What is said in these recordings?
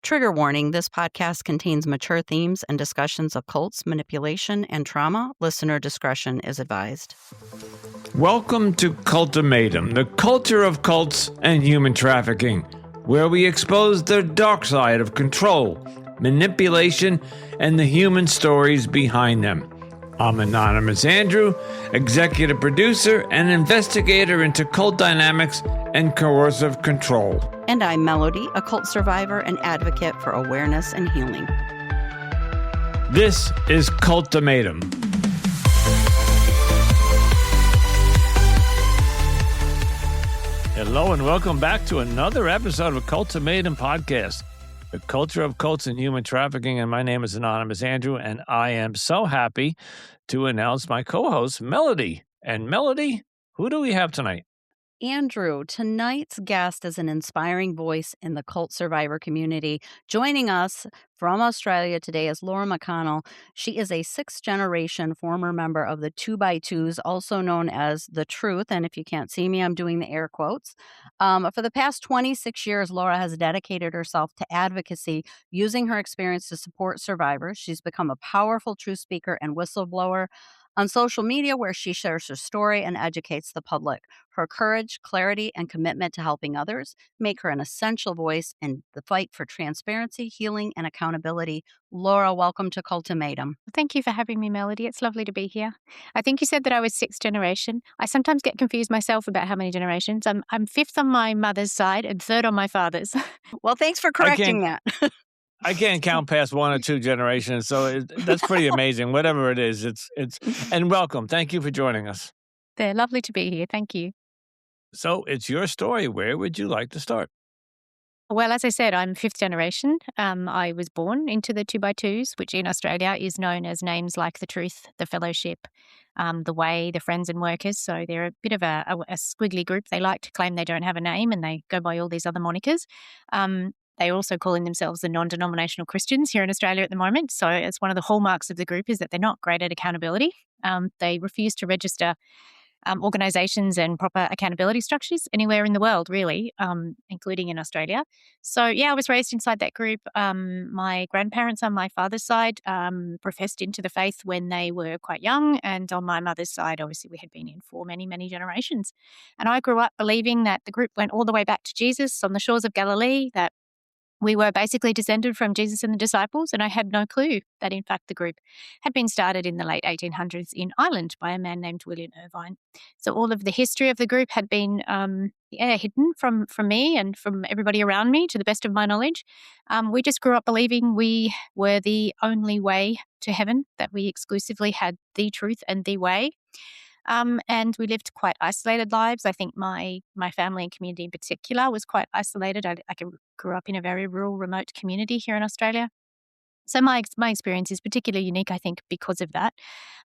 Trigger warning, this podcast contains mature themes and discussions of cults, manipulation, and trauma. Listener discretion is advised. Welcome to Cultimatum, the culture of cults and human trafficking, where we expose the dark side of control, manipulation, and the human stories behind them. I'm Anonymous Andrew, executive producer and investigator into cult dynamics and coercive control. And I'm Melody, a cult survivor and advocate for awareness and healing. This is Cultimatum. Hello and welcome back to another episode of Cultimatum Podcast, the culture of cults and human trafficking. And my name is Anonymous Andrew, and I am so happy to announce my co-host, Melody. And Melody, who do we have tonight? Andrew, tonight's guest is an inspiring voice in the cult survivor community. Joining us from Australia today is Laura McConnell. She is a sixth-generation former member of the 2x2s, also known as The Truth. And if you can't see me, I'm doing the air quotes. For the past 26 years, Laura has dedicated herself to advocacy, using her experience to support survivors. She's become a powerful truth speaker and whistleblower on social media, where she shares her story and educates the public. Her courage, clarity, and commitment to helping others make her an essential voice in the fight for transparency, healing, and accountability. Laura, welcome to Cultimatum. Thank you for having me, Melody. It's lovely to be here. I think you said that I was sixth generation. I sometimes get confused myself about how many generations. I'm fifth on my mother's side and third on my father's. Well, thanks for correcting that. I can't count past one or two generations, so that's pretty amazing. Whatever it is, it's and welcome. Thank you for joining us. They're lovely to be here. Thank you. So it's your story. Where would you like to start? Well, as I said, I'm fifth generation. I was born into the 2x2s, which in Australia is known as names like The Truth, The Fellowship, The Way, The Friends and Workers. So they're a bit of a squiggly group. They like to claim they don't have a name and they go by all these other monikers. They're also calling themselves the non-denominational Christians here in Australia at the moment. So it's one of the hallmarks of the group is that they're not great at accountability. They refuse to register organisations and proper accountability structures anywhere in the world, really, including in Australia. So, yeah, I was raised inside that group. My grandparents on my father's side professed into the faith when they were quite young. And on my mother's side, obviously, we had been in for many, many generations. And I grew up believing that the group went all the way back to Jesus on the shores of Galilee, that we were basically descended from Jesus and the disciples, and I had no clue that, in fact, the group had been started in the late 1800s in Ireland by a man named William Irvine. So all of the history of the group had been hidden from me and from everybody around me, to the best of my knowledge. We just grew up believing we were the only way to heaven, that we exclusively had the truth and the way. And we lived quite isolated lives. I think my family and community in particular was quite isolated. I grew up in a very rural, remote community here in Australia. So my experience is particularly unique, I think, because of that.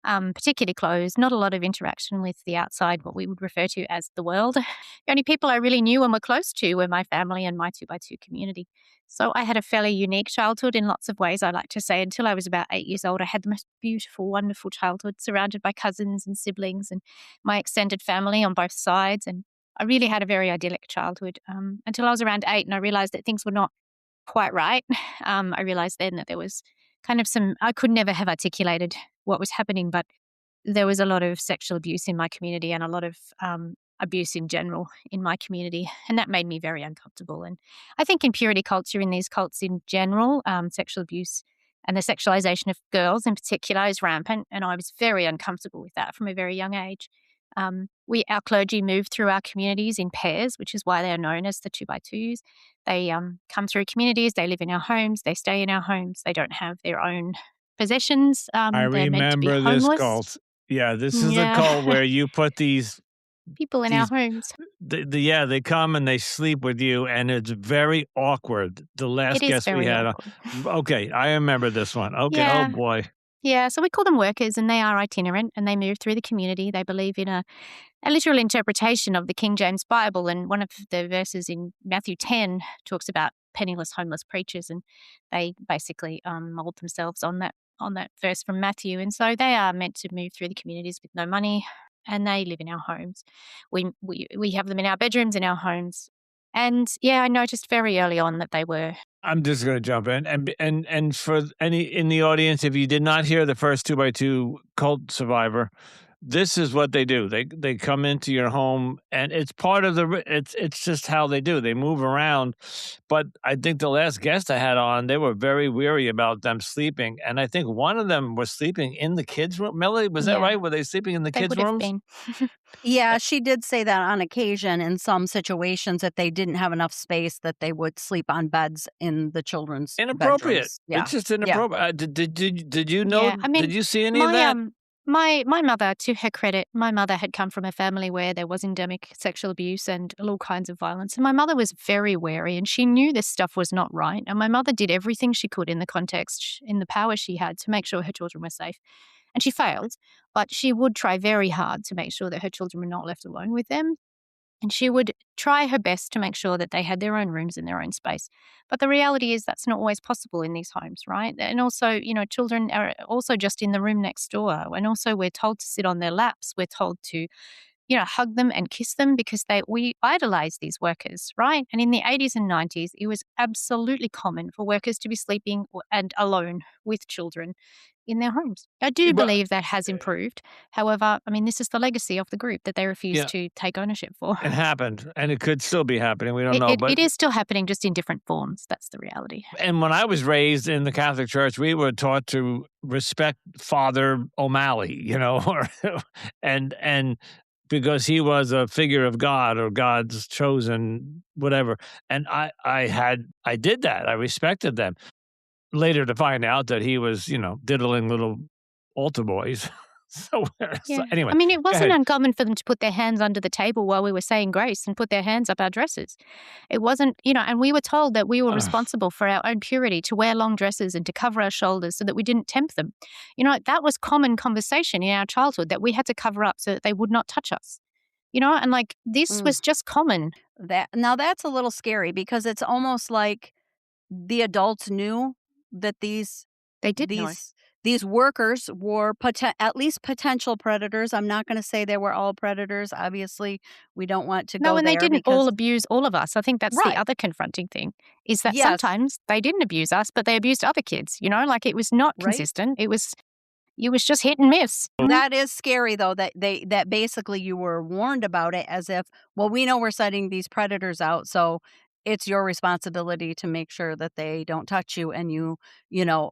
Particularly closed, not a lot of interaction with the outside, what we would refer to as the world. The only people I really knew and were close to were my family and my 2x2 community. So I had a fairly unique childhood in lots of ways, I like to say. Until I was about 8 years old, I had the most beautiful, wonderful childhood, surrounded by cousins and siblings and my extended family on both sides. And I really had a very idyllic childhood until I was around 8, and I realised that things were not quite right. I realized then that there was kind of I could never have articulated what was happening, but there was a lot of sexual abuse in my community and a lot of abuse in general in my community. And that made me very uncomfortable. And I think in purity culture, in these cults in general, sexual abuse and the sexualization of girls in particular is rampant. And I was very uncomfortable with that from a very young age. Our clergy move through our communities in pairs, which is why they are known as the 2x2s. They come through communities, they live in our homes, they stay in our homes, they don't have their own possessions. I remember this cult. Yeah, this is a cult where you put these people in our homes. They come and they sleep with you, and it's very awkward. The last guest we had. Okay, I remember this one. Okay, yeah. Oh boy. Yeah, so we call them workers, and they are itinerant, and they move through the community. They believe in a literal interpretation of the King James Bible, and one of the verses in Matthew 10 talks about penniless, homeless preachers, and they basically mold themselves on that verse from Matthew. And so they are meant to move through the communities with no money, and they live in our homes. We have them in our bedrooms, in our homes. And yeah, I noticed very early on that they were I'm just going to jump in and for any in the audience, if you did not hear the first 2x2 cult survivor, this is what they do. They come into your home, and it's part of it's just how they do. They move around, but I think the last guest I had on, they were very weary about them sleeping, and I think one of them was sleeping in the kids' room. Melody, was that Yeah, right? Were they sleeping in the they kids' would have rooms? been. Yeah, she did say that on occasion in some situations that they didn't have enough space that they would sleep on beds in the children's Inappropriate. bedrooms. Yeah. It's just Yeah. inappropriate. Did you know? Yeah, I mean, Did you see any of my that? my mother, to her credit, my mother had come from a family where there was endemic sexual abuse and all kinds of violence, and my mother was very wary, and she knew this stuff was not right. And my mother did everything she could in the context, in the power she had, to make sure her children were safe. And she failed, but she would try very hard to make sure that her children were not left alone with them. And she would try her best to make sure that they had their own rooms and their own space. But the reality is that's not always possible in these homes, right? And also, children are also just in the room next door. And also, we're told to sit on their laps. We're told to, hug them and kiss them because we idolize these workers, right? And in the 80s and 90s, it was absolutely common for workers to be sleeping and alone with children in their homes. I do But believe that has improved. However, I mean, this is the legacy of the group that they refuse yeah, to take ownership for. it happened, and it could still be happening. We don't It, know, it, but it is still happening, just in different forms. That's the reality. and when I was raised in the Catholic Church, we were taught to respect Father O'Malley, or and because he was a figure of God or God's chosen whatever. And I did that. I respected them. Later to find out that he was, diddling little altar boys. So Yeah. anyway, I mean, it go wasn't ahead. uncommon for them to put their hands under the table while we were saying grace and put their hands up our dresses. It wasn't, and we were told that we were Ugh. responsible for our own purity, to wear long dresses and to cover our shoulders so that we didn't tempt them. That was common conversation in our childhood, that we had to cover up so that they would not touch us. And like this Mm. was just common. That's a little scary because it's almost like the adults knew that They did know. these these workers were at least potential predators. I'm not gonna say they were all predators. Obviously, we don't want to No, go and they there didn't all because abuse all of us. I think that's the right. other confronting thing, is that Yes, sometimes they didn't abuse us, but they abused other kids, like it was not right? consistent. It was just hit and miss. That is scary though that basically you were warned about it as if, well, we know we're setting these predators out, so it's your responsibility to make sure that they don't touch you and you know,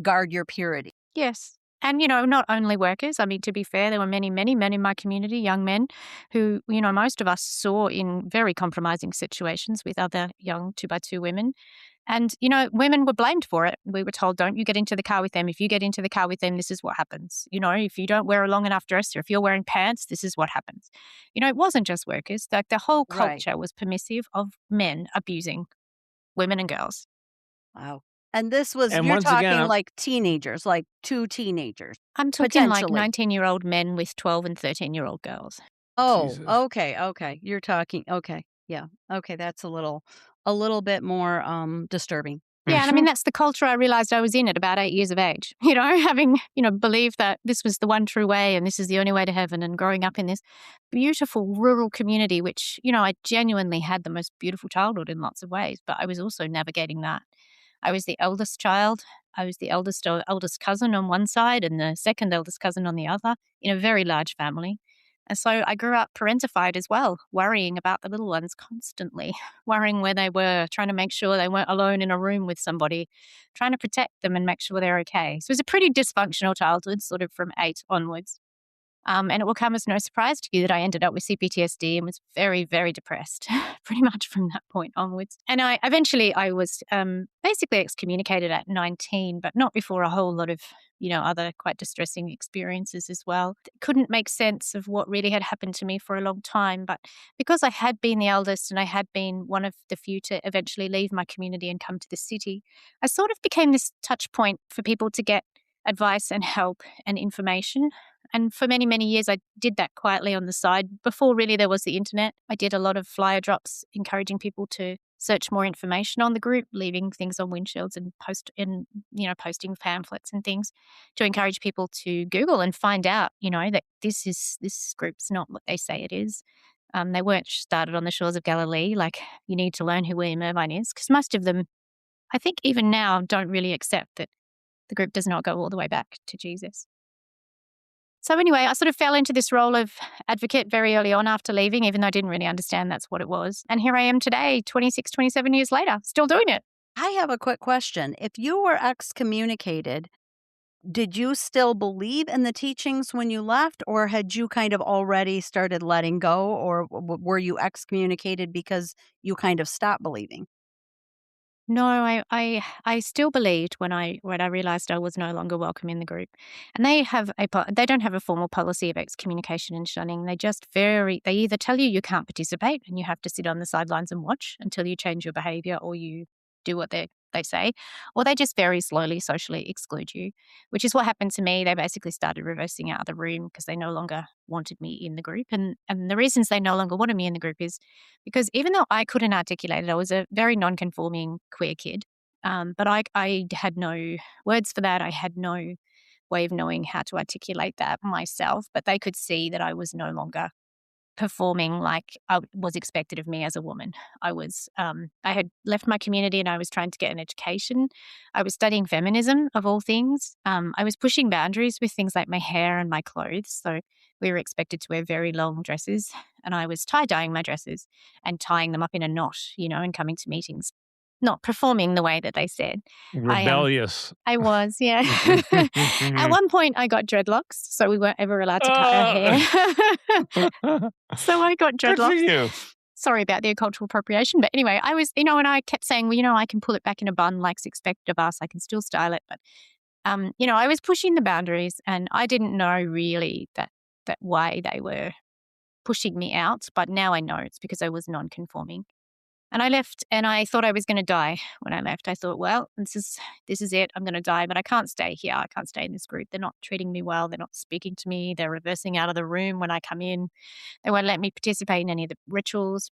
guard your purity. Yes. And, not only workers. I mean, to be fair, there were many, many men in my community, young men, who, most of us saw in very compromising situations with other young 2x2 women. And, women were blamed for it. We were told, don't you get into the car with them. If you get into the car with them, this is what happens. If you don't wear a long enough dress, or if you're wearing pants, this is what happens. It wasn't just workers. Like, the whole Right. culture was permissive of men abusing women and girls. Wow. And And you're once again, talking like teenagers, like 2 teenagers, I'm talking like potentially. 19-year-old men with 12 and 13-year-old girls. Oh, Jesus. okay, okay. You're talking okay. Yeah. Okay, that's a little bit more, disturbing. Yeah, and I mean, that's the culture I realized I was in at about 8 years of age, having, believed that this was the one true way and this is the only way to heaven, and growing up in this beautiful rural community, which, I genuinely had the most beautiful childhood in lots of ways, but I was also navigating that. I was the eldest child. I was the eldest cousin on one side and the second eldest cousin on the other, in a very large family. And so I grew up parentified as well, worrying about the little ones constantly, worrying where they were, trying to make sure they weren't alone in a room with somebody, trying to protect them and make sure they're okay. So it was a pretty dysfunctional childhood, sort of from 8 onwards. And it will come as no surprise to you that I ended up with CPTSD and was very, very depressed pretty much from that point onwards. And I was basically excommunicated at 19, but not before a whole lot of, other quite distressing experiences as well. Couldn't make sense of what really had happened to me for a long time. But because I had been the eldest and I had been one of the few to eventually leave my community and come to the city, I sort of became this touch point for people to get advice and help and information. And for many, many years, I did that quietly on the side before really there was the internet. I did a lot of flyer drops encouraging people to search more information on the group, leaving things on windshields and posting pamphlets and things to encourage people to Google and find out, that this group's not what they say it is. They weren't started on the shores of Galilee. Like, you need to learn who William Irvine is, because most of them I think even now don't really accept that the group does not go all the way back to Jesus. So anyway, I sort of fell into this role of advocate very early on after leaving, even though I didn't really understand that's what it was. And here I am today, 26, 27 years later, still doing it. I have a quick question. If you were excommunicated, did you still believe in the teachings when you left, or had you kind of already started letting go, or were you excommunicated because you kind of stopped believing? No, I still believed when I realized I was no longer welcome in the group. And they don't have a formal policy of excommunication and shunning. They either tell you can't participate and you have to sit on the sidelines and watch until you change your behavior or you do what they say, or they just very slowly socially exclude you, which is what happened to me. They basically started reversing out of the room because they no longer wanted me in the group. And the reasons they no longer wanted me in the group is because even though I couldn't articulate it, I was a very non-conforming queer kid. But I had no words for that. I had no way of knowing how to articulate that myself. But they could see that I was no longer performing like I was expected of me as a woman. I had left my community and I was trying to get an education. I was studying feminism of all things. I was pushing boundaries with things like my hair and my clothes. So we were expected to wear very long dresses and I was tie-dyeing my dresses and tying them up in a knot, and coming to meetings, not performing the way that they said. I Rebellious. I was, yeah. At one point I got dreadlocks, so we weren't ever allowed to cut our hair. Oh, So I got good for dreadlocks. you. Sorry about the cultural appropriation. But anyway, I was, and I kept saying, well, I can pull it back in a bun like's expected of us. I can still style it. But, I was pushing the boundaries and I didn't know really that why they were pushing me out. But now I know it's because I was non-conforming. And I left and I thought I was going to die when I left. I thought, well, this is it. I'm going to die, but I can't stay here. I can't stay in this group. They're not treating me well. They're not speaking to me. They're reversing out of the room when I come in. They won't let me participate in any of the rituals.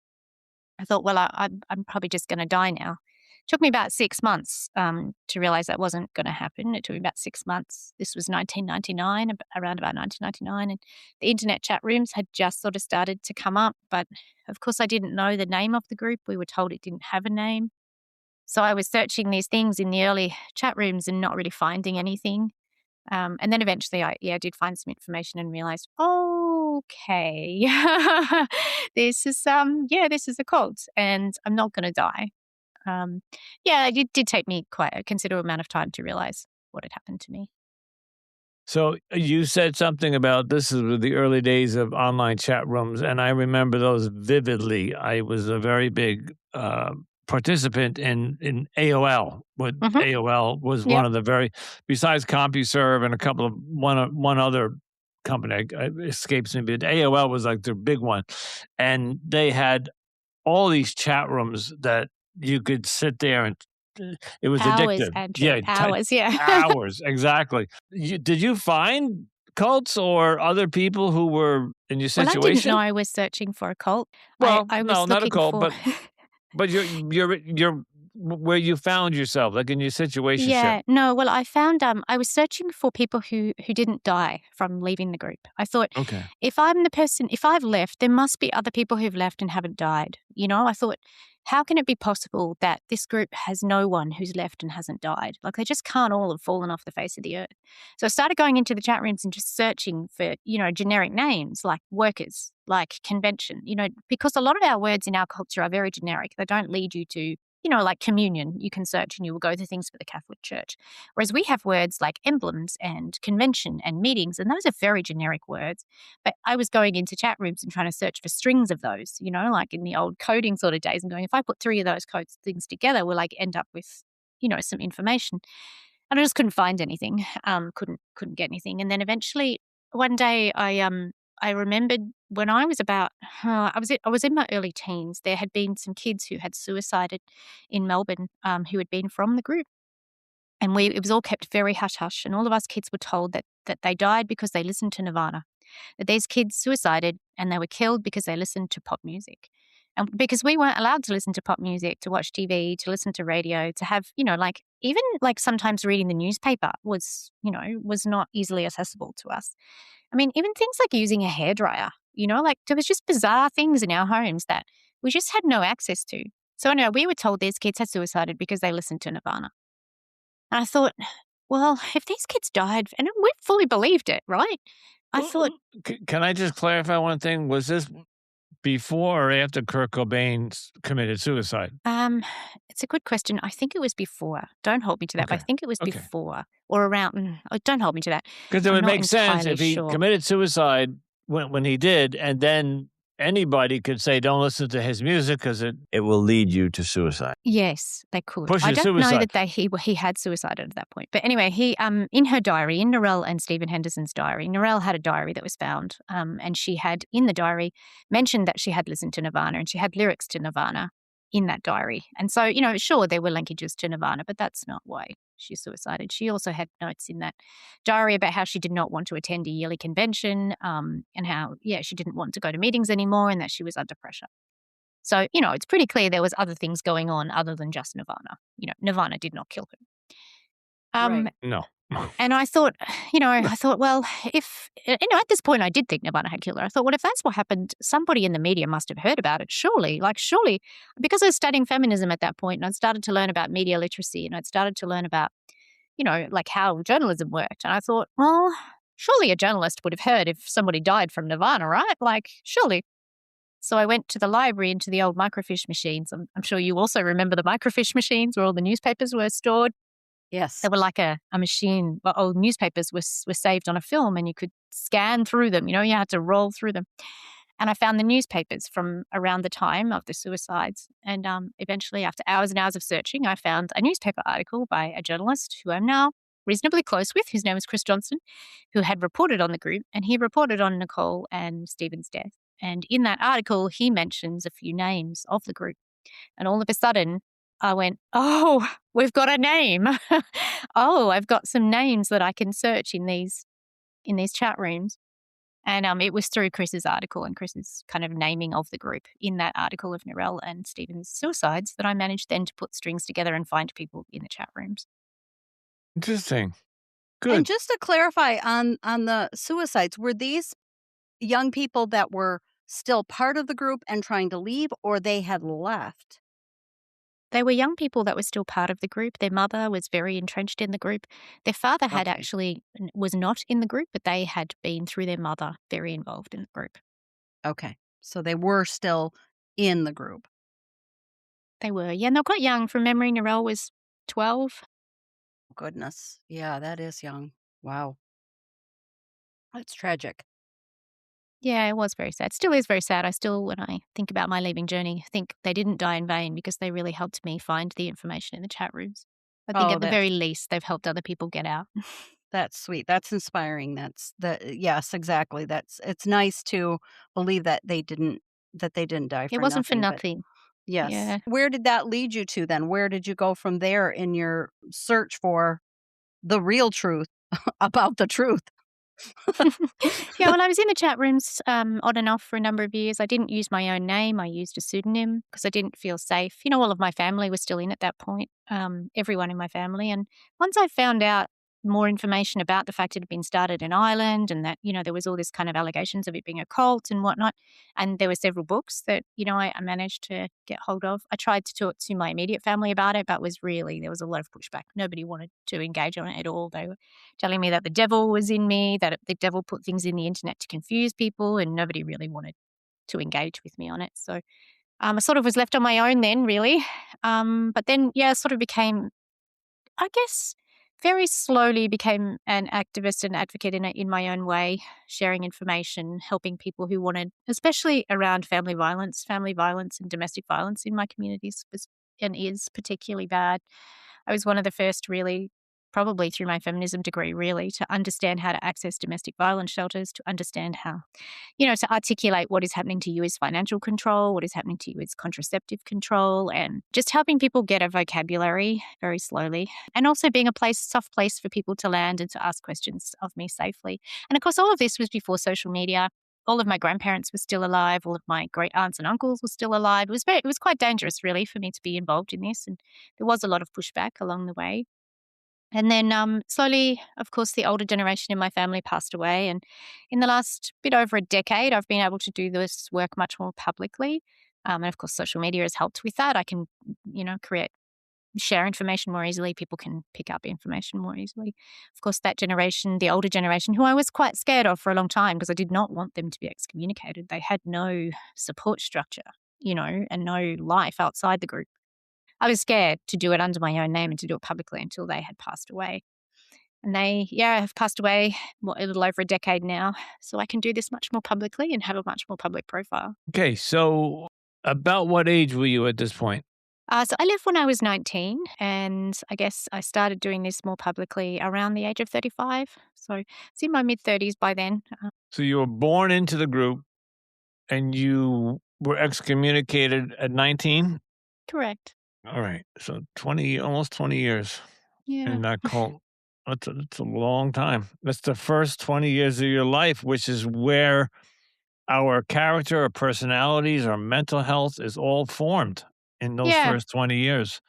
I thought, well, I'm probably just going to die now. It took me about 6 months to realize that wasn't going to happen. It took me about 6 months. This was 1999, around about 1999, and the internet chat rooms had just sort of started to come up. But of course, I didn't know the name of the group. We were told it didn't have a name. So I was searching these things in the early chat rooms and not really finding anything. And then eventually I did find some information and realized, okay, this is a cult and I'm not going to die. It did take me quite a considerable amount of time to realize what had happened to me. So you said something about this is the early days of online chat rooms, and I remember those vividly. I was a very big participant in AOL. Hmm. AOL was one Yep. of the besides CompuServe and a couple of one other company escapes me, but AOL was like the big one, and they had all these chat rooms that you could sit there and it was Hours, addictive. Andrew, Yeah, hours. Yeah. hours, exactly. Did you find cults or other people who were in your Well, I didn't know situation? I was searching for a cult. Well, I no, was not a looking cult, for. but you're where you found yourself, like in your situationship. Yeah, no, well, I found I was searching for people who didn't die from leaving the group. I thought Okay. if I've left, there must be other people who've left and haven't died. I thought, how can it be possible that this group has no one who's left and hasn't died? Like they just can't all have fallen off the face of the earth. So I started going into the chat rooms and just searching for, generic names like workers, like convention, because a lot of our words in our culture are very generic. They don't lead you to like communion, you can search and you will go to things for the Catholic Church. Whereas we have words like emblems and convention and meetings, and those are very generic words. But I was going into chat rooms and trying to search for strings of those, like in the old coding sort of days and going, if I put three of those codes things together, we'll like end up with, some information. And I just couldn't find anything, couldn't get anything. And then eventually one day I remembered when I was about, I was in my early teens. There had been some kids who had suicided in Melbourne, who had been from the group, and it was all kept very hush hush. And all of us kids were told that they died because they listened to Nirvana, that these kids suicided and they were killed because they listened to pop music. And because we weren't allowed to listen to pop music, to watch TV, to listen to radio, to have, like even like sometimes reading the newspaper was not easily accessible to us. I mean, even things like using a hairdryer, like there was just bizarre things in our homes that we just had no access to. So anyway, we were told these kids had suicided because they listened to Nirvana. And I thought, well, if these kids died, and we fully believed it, right? I thought, Can I just clarify one thing? Was this before or after Kurt Cobain committed suicide? it's a good question. I think it was before. Don't hold me to that, but I Okay. think it was Okay. before or around. Don't hold me to that. Because it I'm would not make sense entirely if he sure. committed suicide when he did, and then anybody could say, don't listen to his music because it will lead you to suicide. Yes, they could. I Pushes don't know suicide. that he had suicided at that point. But anyway, he in her diary, in Narelle and Stephen Henderson's diary, Narelle had a diary that was found, and she had in the diary mentioned that she had listened to Nirvana and she had lyrics to Nirvana in that diary. And so, sure, there were linkages to Nirvana, but that's not why she suicided. She also had notes in that diary about how she did not want to attend a yearly convention, and how, she didn't want to go to meetings anymore and that she was under pressure. So, it's pretty clear there was other things going on other than just Nirvana. Nirvana did not kill her. Right. No. And I thought, well, if, at this point I did think Nirvana had killed her. I thought, well, if that's what happened, somebody in the media must have heard about it, surely, because I was studying feminism at that point and I'd started to learn about media literacy and I'd started to learn about, how journalism worked. And I thought, well, surely a journalist would have heard if somebody died from Nirvana, right? Surely. So I went to the library into the old microfiche machines. I'm sure you also remember the microfiche machines where all the newspapers were stored. Yes. They were like a machine. Well, old newspapers were saved on a film and you could scan through them. You had to roll through them. And I found the newspapers from around the time of the suicides. And eventually, after hours and hours of searching, I found a newspaper article by a journalist who I'm now reasonably close with. His name is Chris Johnson, who had reported on the group. And he reported on Nicole and Stephen's death. And in that article, he mentions a few names of the group. And all of a sudden, I went, oh, we've got a name. Oh, I've got some names that I can search in these chat rooms. And it was through Chris's article and Chris's kind of naming of the group in that article of Narelle and Stephen's suicides that I managed then to put strings together and find people in the chat rooms. Interesting. And Good. just to clarify on the suicides, were these young people that were still part of the group and trying to leave, or they had left? They were young people that were still part of the group. Their mother was very entrenched in the group. Their father had Okay. actually was not in the group, but they had been, through their mother, very involved in the group. Okay. So they were still in the group. They were. Yeah, and they were quite young. From memory, Narelle was 12. Goodness. Yeah, that is young. Wow. That's tragic. Yeah, it was very sad. Still is very sad. I still, when I think about my leaving journey, think they didn't die in vain because they really helped me find the information in the chat rooms. I think Oh, at the very least, they've helped other people get out. that's sweet. That's inspiring. Yes, exactly. It's nice to believe that they didn't die It for wasn't for nothing, but nothing. yes. Yeah. Where did that lead you to then? Where did you go from there in your search for the real truth about the truth? Yeah, well, I was in the chat rooms on and off for a number of years. I didn't use my own name. I used a pseudonym because I didn't feel safe. All of my family was still in at that point, everyone in my family. And once I found out more information about the fact it had been started in Ireland and that, there was all this kind of allegations of it being a cult and whatnot. And there were several books that, I managed to get hold of. I tried to talk to my immediate family about it, but there was a lot of pushback. Nobody wanted to engage on it at all. They were telling me that the devil was in me, that the devil put things in the internet to confuse people, and nobody really wanted to engage with me on it. So I sort of was left on my own then, really. But then, sort of became, I guess, very slowly became an activist and advocate in my own way, sharing information, helping people who wanted, especially around family violence and domestic violence in my communities was and is particularly bad. I was one of the first, really, probably through my feminism degree, really, to understand how to access domestic violence shelters, to understand how, to articulate what is happening to you is financial control, what is happening to you is contraceptive control, and just helping people get a vocabulary very slowly, and also being a soft place for people to land and to ask questions of me safely. And of course, all of this was before social media. All of my grandparents were still alive. All of my great aunts and uncles were still alive. It was quite dangerous, really, for me to be involved in this, and there was a lot of pushback along the way. And then slowly, of course, the older generation in my family passed away. And in the last bit over a decade, I've been able to do this work much more publicly. And of course, social media has helped with that. I can, share information more easily. People can pick up information more easily. Of course, that generation, the older generation, who I was quite scared of for a long time because I did not want them to be excommunicated. They had no support structure, and no life outside the group. I was scared to do it under my own name and to do it publicly until they had passed away. And they, have passed away a little over a decade now. So I can do this much more publicly and have a much more public profile. Okay, so about what age were you at this point? So I left when I was 19, and I guess I started doing this more publicly around the age of 35. So it's in my mid-30s by then. So you were born into the group and you were excommunicated at 19? Correct. All right. So 20, almost 20 years Yeah. in that cult. That's a long time. That's the first 20 years of your life, which is where our character, our personalities, our mental health is all formed in those Yeah. first 20 years.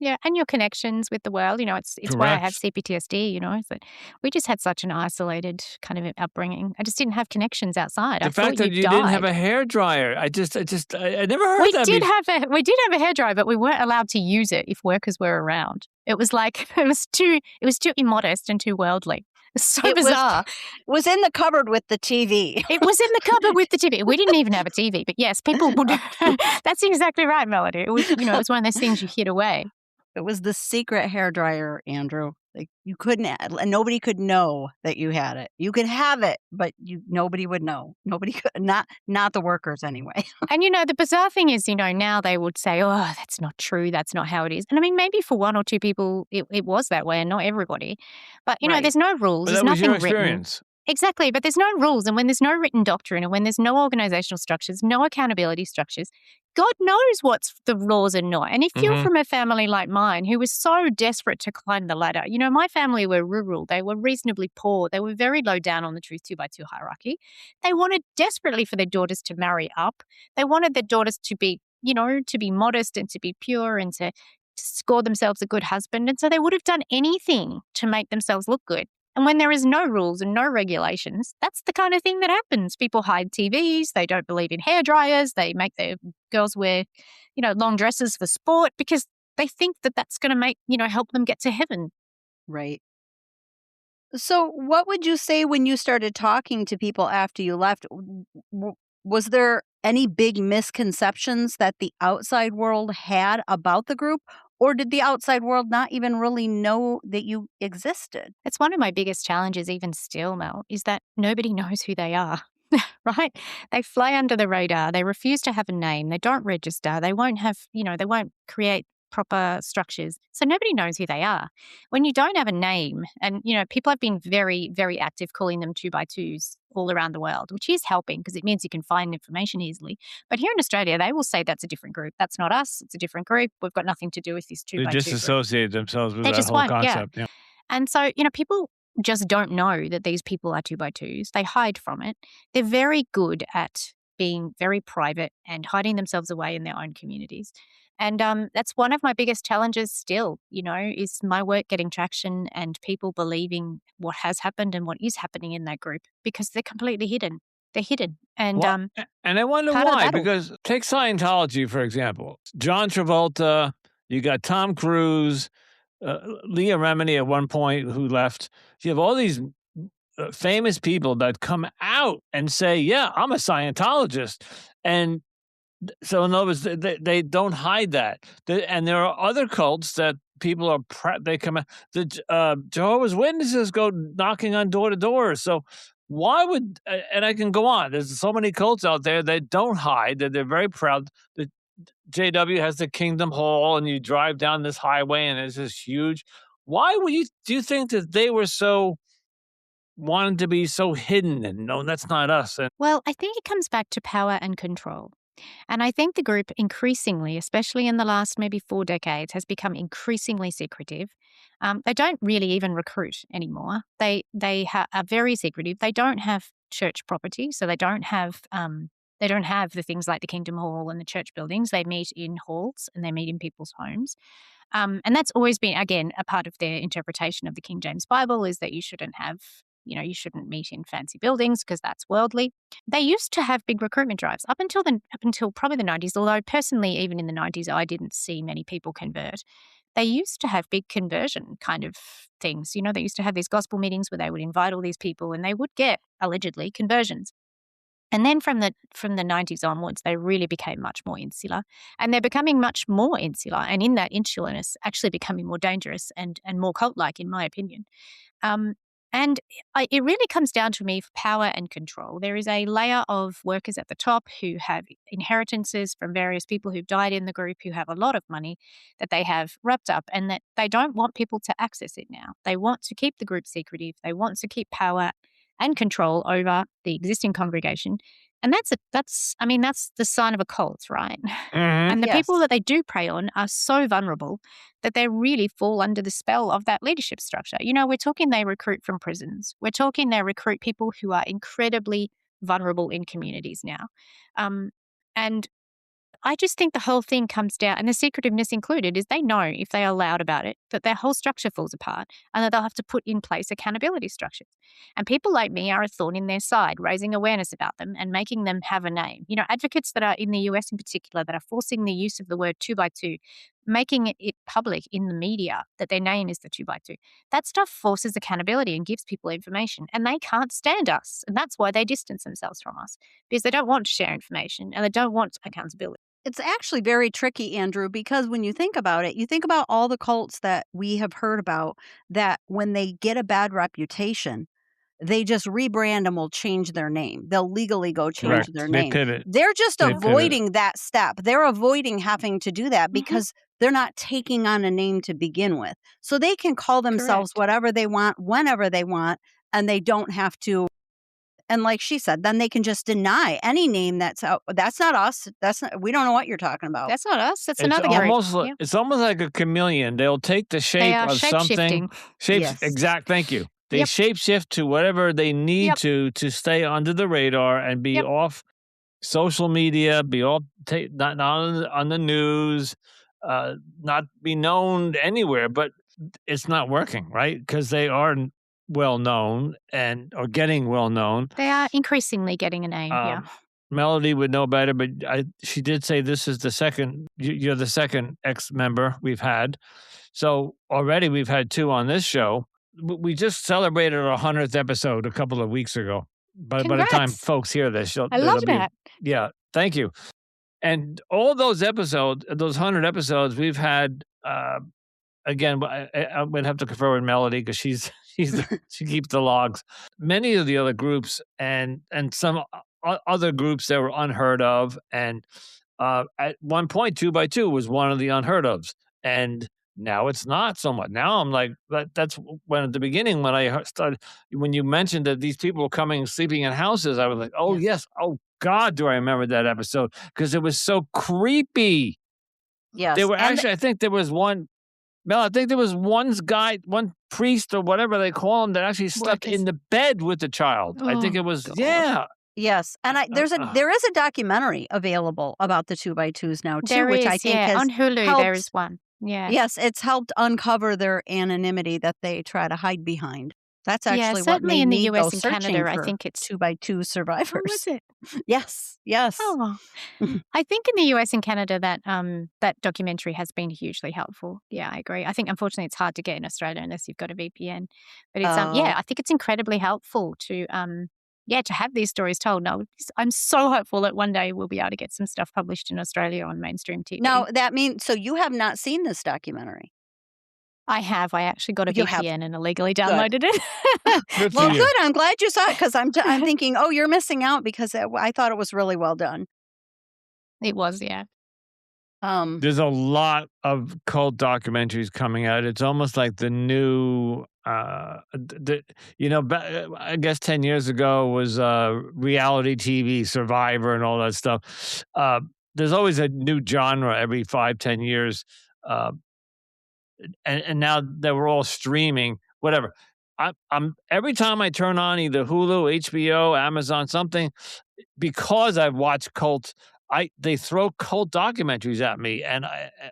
Yeah, and your connections with the world, it's why I have Correct. CPTSD, is that we just had such an isolated kind of upbringing. I just didn't have connections outside. I The fact thought you that you didn't have died. a hair dryer, I never heard that before. We did have a hairdryer, but we weren't allowed to use it if workers were around. It was like it was too immodest and too worldly. It's so It bizarre. was in the cupboard with the TV. It was in the cupboard with the TV. We didn't even have a TV, but yes, people would. That's exactly right, Melody. It was, it was one of those things you hid away. It was the secret hairdryer, Andrew. Like you couldn't, nobody could know that you had it. You could have it, but nobody would know. Nobody could, not the workers anyway. And the bizarre thing is, now they would say, "Oh, that's not true. That's not how it is." And I mean, maybe for one or two people, it was that way, and not everybody. But Right. there's no rules. But There's that was nothing your written. experience. Exactly, but there's no rules, and when there's no written doctrine, and when there's no organizational structures, no accountability structures, God knows what's the laws and not. And if you're Mhm. from a family like mine who was so desperate to climb the ladder, my family were rural, they were reasonably poor, they were very low down on the truth 2x2 hierarchy. They wanted desperately for their daughters to marry up. They wanted their daughters to be, to be modest and to be pure and to score themselves a good husband. And so they would have done anything to make themselves look good. And when there is no rules and no regulations, that's the kind of thing that happens. People hide TVs. They don't believe in hair dryers. They make their girls wear, long dresses for sport because they think that that's going to make, help them get to heaven. Right. So, what would you say when you started talking to people after you left? Was there any big misconceptions that the outside world had about the group? Or did the outside world not even really know that you existed? It's one of my biggest challenges, even still, Mel, is that nobody knows who they are, right? They fly under the radar. They refuse to have a name. They don't register. They won't have, they won't create proper structures. So nobody knows who they are. When you don't have a name, and, people have been very, very active calling them 2x2s all around the world, which is helping because it means you can find information easily. But here in Australia, they will say that's a different group. That's not us. It's a different group. We've got nothing to do with this 2x2 They group. disassociate themselves with They that just whole won't, yeah. concept. Yeah. And so, people just don't know that these people are 2x2s. They hide from it. They're very good at being very private and hiding themselves away in their own communities. And that's one of my biggest challenges still, is my work getting traction and people believing what has happened and what is happening in that group because they're completely hidden. They're hidden. And Well, and I wonder part of the why, battle. because take Scientology, for example. John Travolta, you got Tom Cruise, Leah Remini at one point who left. You have all these famous people that come out and say, yeah, I'm a Scientologist. And so in other words, they don't hide that. And there are other cults that people are, they come out. The Jehovah's Witnesses go knocking on door to door. So why would, and I can go on. There's so many cults out there that don't hide, that they're very proud. The JW has the Kingdom Hall, and you drive down this highway, and it's just huge. Why do you think that they were wanted to be so hidden and no, that's not us? And Well, I think it comes back to power and control. And I think the group increasingly, especially in the last maybe 4 decades, has become increasingly secretive. They don't really even recruit anymore. They are very secretive. They don't have church property, so they don't have the things like the Kingdom Hall and the church buildings. They meet in halls and they meet in people's homes. And that's always been, again, a part of their interpretation of the King James Bible is that you shouldn't have you shouldn't meet in fancy buildings because that's worldly. They used to have big recruitment drives up until probably the 90s, although personally, even in the 90s, I didn't see many people convert. They used to have big conversion kind of things. They used to have these gospel meetings where they would invite all these people and they would get, allegedly, conversions. And then from the 90s onwards, they really became much more insular. And they're becoming much more insular. And in that insularness, actually becoming more dangerous and more cult-like, in my opinion. Um, and it really comes down to me for power and control. There is a layer of workers at the top who have inheritances from various people who've died in the group, who have a lot of money that they have wrapped up, and that they don't want people to access it now. They want to keep the group secretive. They want to keep power and control over the existing congregation. And that's the sign of a cult, right? Mhm. And the Yes. people that they do prey on are so vulnerable that they really fall under the spell of that leadership structure. We're talking they recruit from prisons. We're talking they recruit people who are incredibly vulnerable in communities now. And I just think the whole thing comes down, and the secretiveness included, is they know if they are loud about it, that their whole structure falls apart and that they'll have to put in place accountability structures. And people like me are a thorn in their side, raising awareness about them and making them have a name. Advocates that are in the US in particular that are forcing the use of the word 2x2, making it public in the media that their name is the 2x2. That stuff forces accountability and gives people information, and they can't stand us. And that's why they distance themselves from us, because they don't want to share information and they don't want accountability. It's actually very tricky, Andrew, because when you think about it, you think about all the cults that we have heard about that when they get a bad reputation, they just rebrand and will change their name. They'll legally go change Correct. their They name. pivot. They're just They pivot. avoiding that step. They're avoiding having to do that Mhm. because they're not taking on a name to begin with. So they can call themselves Correct. whatever they want, whenever they want, and they don't have to. And like she said, then they can just deny any name that's out. That's not us. We don't know what you're talking about. That's not us. That's It's another group. almost Yeah. it's almost like a chameleon. They'll take the They shape are of something. shape-shifting. Yes. Thank you. They Yep. shapeshift to whatever they need Yep. to stay under the radar and be Yep. off social media, be off not on the news, not be known anywhere. But it's not working, right? Because they are well known or getting well known. They are increasingly getting a name. Yeah. Melody would know better, but she did say this is the second. You're the second ex-member we've had, so already we've had 2 on this show. We just celebrated our 100th episode a couple of weeks ago. But by the time Congrats. folks hear this, I love it'll be- that. yeah, thank you. And all those episodes, those 100 episodes, we've had. Again, I would have to confer with Melody because she keeps the logs. Many of the other groups and some other groups that were unheard of, and at one point, 2x2 was one of the unheard ofs, and now it's not so much. Now I'm like, that's when at the beginning when when you mentioned that these people were coming sleeping in houses, I was like, oh yes, oh God, do I remember that episode because it was so creepy. Yes. They were And actually, I think there was one. Mel, I think there was one priest or whatever they call him that actually slept Workers. in the bed with the child. I think Oh, it was, God. yeah. yes, and there is a documentary available about the 2x2s now too, There which is, I think yeah. has On Hulu, there helped. is one. Yeah. Yes, it's helped uncover their anonymity that they try to hide behind. That's Yeah, actually what certainly made in the me go US and searching Canada, I for think it's 2x2 Oh, survivors. was it? Yes, yes. Oh. I think in the US and Canada that documentary has been hugely helpful. Yeah, I agree. I think unfortunately it's hard to get in Australia unless you've got a VPN. But it's Oh. I think it's incredibly helpful to to have these stories told. Now, I'm so hopeful that one day we'll be able to get some stuff published in Australia on mainstream TV. Now that means so you have not seen this documentary. I have. I actually got a You have. VPN and illegally Good. downloaded it. Good for Well, you. good. I'm glad you saw it because I'm thinking, oh, you're missing out because I thought it was really well done. It was, yeah. There's a lot of cult documentaries coming out. It's almost like the new, I guess 10 years ago was reality TV, Survivor, and all that stuff. There's always a new genre every 5-10 years. And now that we're all streaming, whatever. I'm every time I turn on either Hulu, HBO, Amazon, something, because I've watched cults, they throw cult documentaries at me, and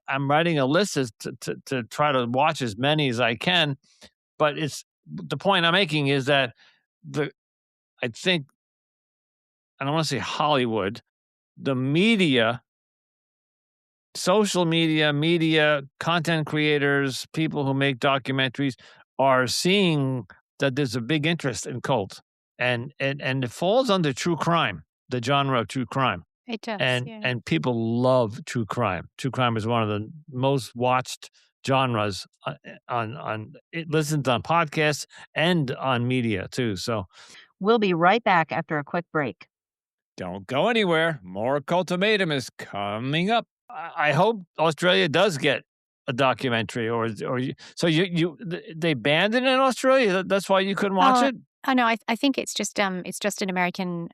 I'm writing a list to try to watch as many as I can. But it's the point I'm making is that I think, I don't want to say Hollywood, the media, social media, content creators, people who make documentaries are seeing that there's a big interest in cults, and it falls under true crime, the genre of true crime. It does, And yeah. and people love true crime. True crime is one of the most watched genres on it listens on podcasts and on media too. So We'll be right back after a quick break. don't go anywhere. More Cultimatum is coming up. I hope Australia does get a documentary, so they banned it in Australia. That's why you couldn't watch Oh, it. I know. I think it's just an American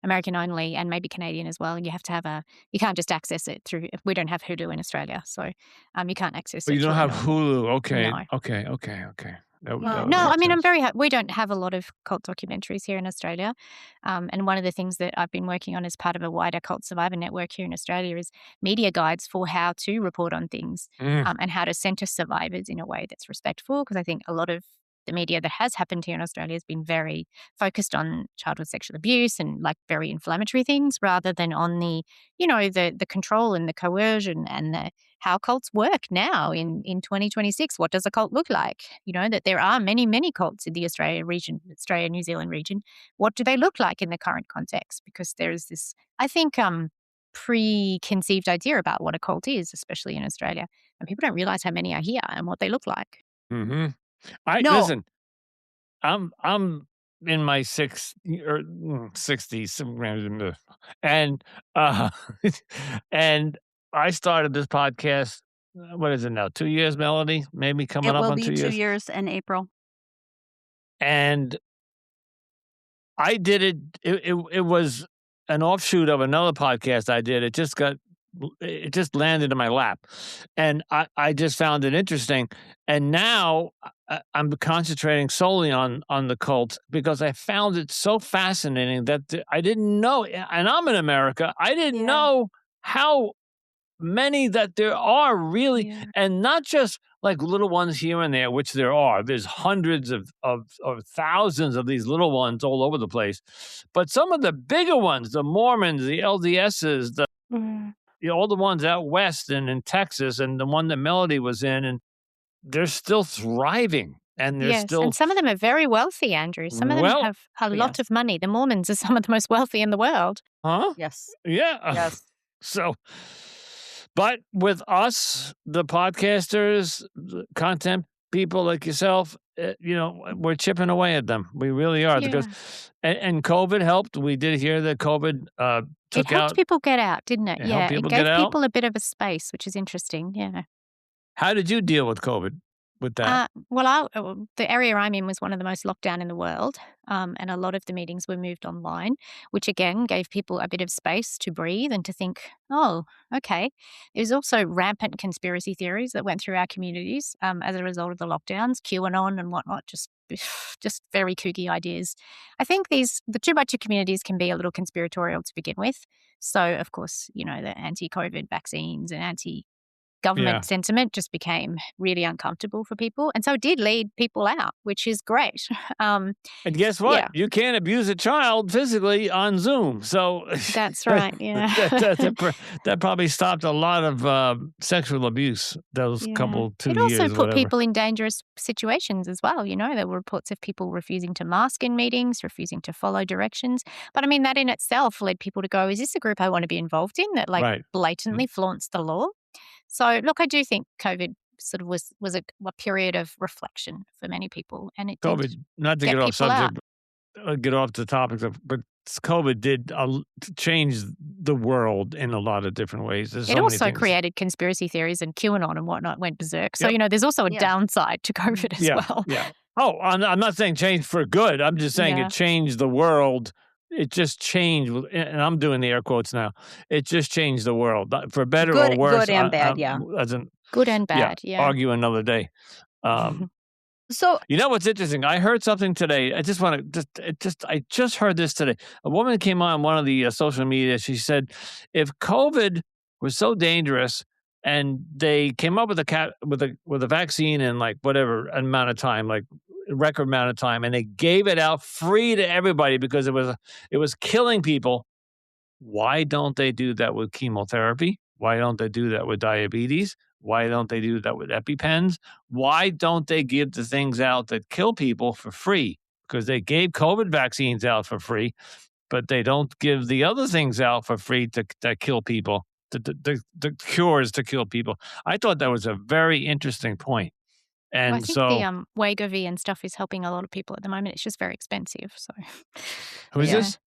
American only, and maybe Canadian as well. And you have to have you can't just access it through. We don't have Hulu in Australia, so you can't access But it you don't through a have normal. Hulu. Okay, No. okay, okay, okay. Yeah. That would No, I make mean, I'm sense. very happy. We don't have a lot of cult documentaries here in Australia. And one of the things that I've been working on as part of a wider cult survivor network here in Australia is media guides for how to report on things, Mm, and how to center survivors in a way that's respectful. Because I think a lot of the media that has happened here in Australia has been very focused on childhood sexual abuse and like very inflammatory things rather than on the control and the coercion and the how cults work now in 2026. What does a cult look like? That there are many, many cults in the Australia, New Zealand region. What do they look like in the current context? Because there's this, I think, preconceived idea about what a cult is, especially in Australia. And people don't realize how many are here and what they look like. hmm I No, listen. I'm in my 60s, and uh, and I started this podcast. What is it now? 2 years, Melody? Maybe coming it up will on be 2 2 years. years in April. And I did it. It was an offshoot of another podcast I did. It just landed in my lap, and I just found it interesting. And now I'm concentrating solely on the cult because I found it so fascinating that I didn't know. And I'm in America. I didn't Yeah. know how many that there are really, Yeah. and not just like little ones here and there, which there are. There's hundreds of thousands of these little ones all over the place, but some of the bigger ones, the Mormons, the LDSs, Mm. all the ones out west and in Texas, and the one that Melody was in, and they're still thriving, and they're Yes, and still some of them are very wealthy, Andrew. Some of them well, have a lot Yes. of money. The Mormons are some of the most wealthy in the world. huh? Yes. Yeah. Yes. So, but with us, the podcasters, the content people like yourself, we're chipping away at them. We really are because, Yeah. and COVID helped. We did hear that COVID It took helped out, people get out, didn't it? it helped Yeah, it people get gave out. people a bit of a space, which is interesting. Yeah. How did you deal with COVID? With that, The area I'm in was one of the most locked down in the world, and a lot of the meetings were moved online, which again gave people a bit of space to breathe and to think, oh, okay. There's also rampant conspiracy theories that went through our communities as a result of the lockdowns, QAnon and whatnot, just very kooky ideas. I think the 2x2 communities can be a little conspiratorial to begin with. So, of course, the anti-COVID vaccines and anti yeah. government sentiment just became really uncomfortable for people. And so it did lead people out, which is great. Um, And guess what? yeah, You can't abuse a child physically on Zoom. So that's right. Yeah. that probably stopped a lot of sexual abuse those Yeah. couple 2 It also years, put whatever. people in dangerous situations as well. There were reports of people refusing to mask in meetings, refusing to follow directions. But I mean, that in itself led people to go, is this a group I want to be involved in that like Right. blatantly flaunts the law? So, look, I do think COVID sort of was a period of reflection for many people, and it did COVID, not to get get off people out. subject, get off the topic of, but COVID did change the world in a lot of different ways. There's It so many also things. created conspiracy theories, and QAnon and whatnot went berserk. So, Yep. there's also a Yeah. downside to COVID as Yeah. well. Yeah. Oh, I'm not saying change for good. I'm just saying it Yeah. changed the world. It just changed, and I'm doing the air quotes now. It just changed the world for better or worse. Good and bad, yeah. Good and Yeah, bad. Yeah. argue another day. Um, So you know what's interesting? I heard something today. I just want to I just heard this today. A woman came on one of the social media. She said, if COVID was so dangerous and they came up with with a vaccine in like whatever amount of time, like record amount of time, and they gave it out free to everybody because it was killing people. Why don't they do that with chemotherapy? Why don't they do that with diabetes? Why don't they do that with EpiPens? Why don't they give the things out that kill people for free? Because they gave COVID vaccines out for free, but they don't give the other things out for free that kill people, the cures to kill people. I thought that was a very interesting point. Well, I And think the so, Wegovy and stuff is helping a lot of people at the moment. It's just very expensive. So, who is yeah, this?